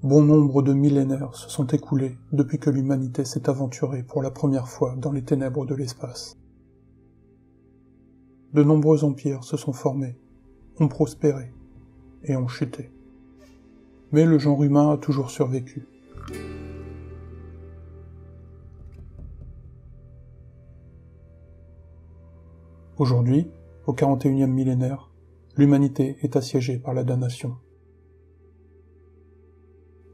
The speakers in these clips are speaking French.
Bon nombre de millénaires se sont écoulés depuis que l'humanité s'est aventurée pour la première fois dans les ténèbres de l'espace. De nombreux empires se sont formés, ont prospéré et ont chuté. Mais le genre humain a toujours survécu. Aujourd'hui, au 41e millénaire, l'humanité est assiégée par la damnation.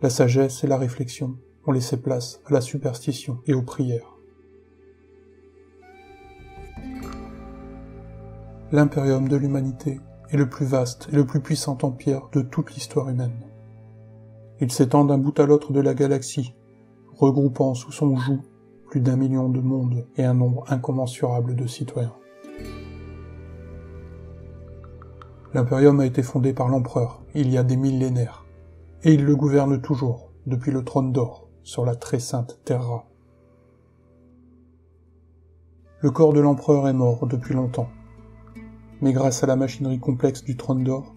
La sagesse et la réflexion ont laissé place à la superstition et aux prières. L'impérium de l'humanité est le plus vaste et le plus puissant empire de toute l'histoire humaine. Il s'étend d'un bout à l'autre de la galaxie, regroupant sous son joug plus d'1 million de mondes et un nombre incommensurable de citoyens. L'impérium a été fondé par l'empereur il y a des millénaires, et il le gouverne toujours depuis le trône d'or sur la très sainte Terra. Le corps de l'empereur est mort depuis longtemps, mais grâce à la machinerie complexe du trône d'or,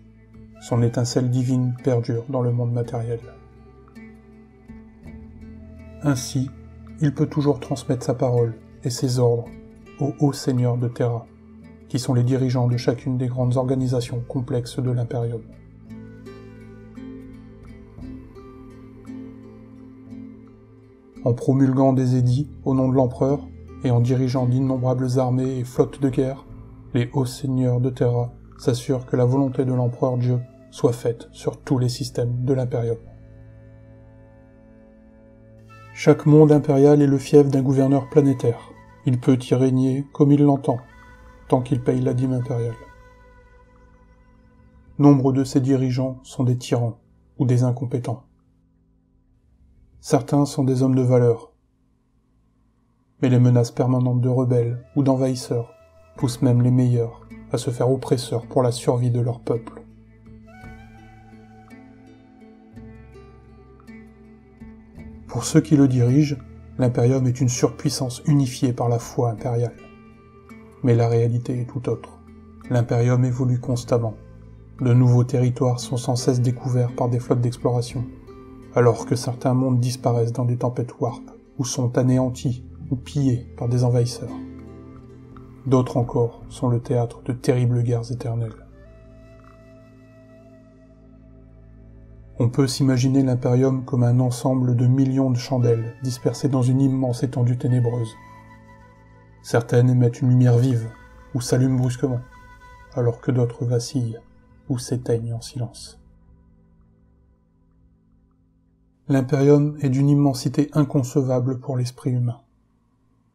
son étincelle divine perdure dans le monde matériel. Ainsi, il peut toujours transmettre sa parole et ses ordres aux hauts seigneurs de Terra, qui sont les dirigeants de chacune des grandes organisations complexes de l'Impérium. En promulguant des édits au nom de l'empereur et en dirigeant d'innombrables armées et flottes de guerre, les hauts seigneurs de Terra s'assurent que la volonté de l'empereur Dieu soit faite sur tous les systèmes de l'Impérium. Chaque monde impérial est le fief d'un gouverneur planétaire. Il peut y régner comme il l'entend, tant qu'il paye la dîme impériale. Nombre de ses dirigeants sont des tyrans ou des incompétents. Certains sont des hommes de valeur, mais les menaces permanentes de rebelles ou d'envahisseurs poussent même les meilleurs à se faire oppresseurs pour la survie de leur peuple. Pour ceux qui le dirigent, l'Impérium est une surpuissance unifiée par la foi impériale. Mais la réalité est tout autre. L'Impérium évolue constamment. De nouveaux territoires sont sans cesse découverts par des flottes d'exploration, alors que certains mondes disparaissent dans des tempêtes warp, ou sont anéantis ou pillés par des envahisseurs. D'autres encore sont le théâtre de terribles guerres éternelles. On peut s'imaginer l'Impérium comme un ensemble de millions de chandelles dispersées dans une immense étendue ténébreuse. Certaines émettent une lumière vive, ou s'allument brusquement, alors que d'autres vacillent, ou s'éteignent en silence. L'Impérium est d'une immensité inconcevable pour l'esprit humain.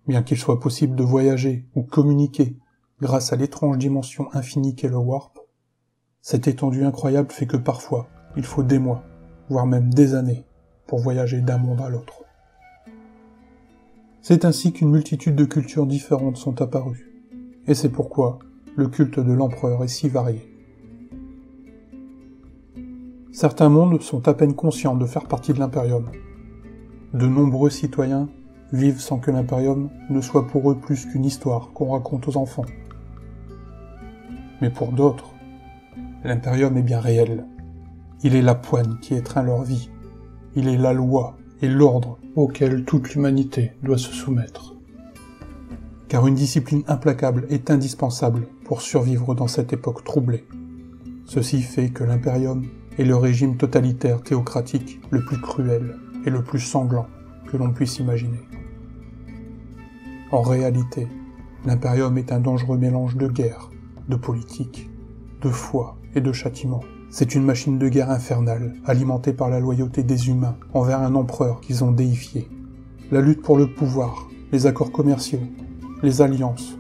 Bien qu'il soit possible de voyager ou communiquer grâce à l'étrange dimension infinie qu'est le warp, cette étendue incroyable fait que parfois, il faut des mois, voire même des années, pour voyager d'un monde à l'autre. C'est ainsi qu'une multitude de cultures différentes sont apparues, et c'est pourquoi le culte de l'empereur est si varié. Certains mondes sont à peine conscients de faire partie de l'Impérium. De nombreux citoyens vivent sans que l'Impérium ne soit pour eux plus qu'une histoire qu'on raconte aux enfants. Mais pour d'autres, l'Impérium est bien réel. Il est la poigne qui étreint leur vie. Il est la loi et l'ordre auquel toute l'humanité doit se soumettre. Car une discipline implacable est indispensable pour survivre dans cette époque troublée. Ceci fait que l'Impérium est le régime totalitaire théocratique le plus cruel et le plus sanglant que l'on puisse imaginer. En réalité, l'Impérium est un dangereux mélange de guerre, de politique, de foi et de châtiment. C'est une machine de guerre infernale, alimentée par la loyauté des humains envers un empereur qu'ils ont déifié. La lutte pour le pouvoir, les accords commerciaux, les alliances,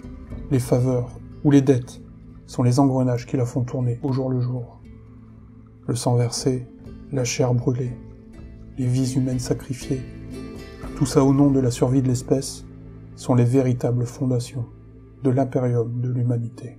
les faveurs ou les dettes sont les engrenages qui la font tourner au jour le jour. Le sang versé, la chair brûlée, les vies humaines sacrifiées, tout ça au nom de la survie de l'espèce, sont les véritables fondations de l'impérium de l'humanité.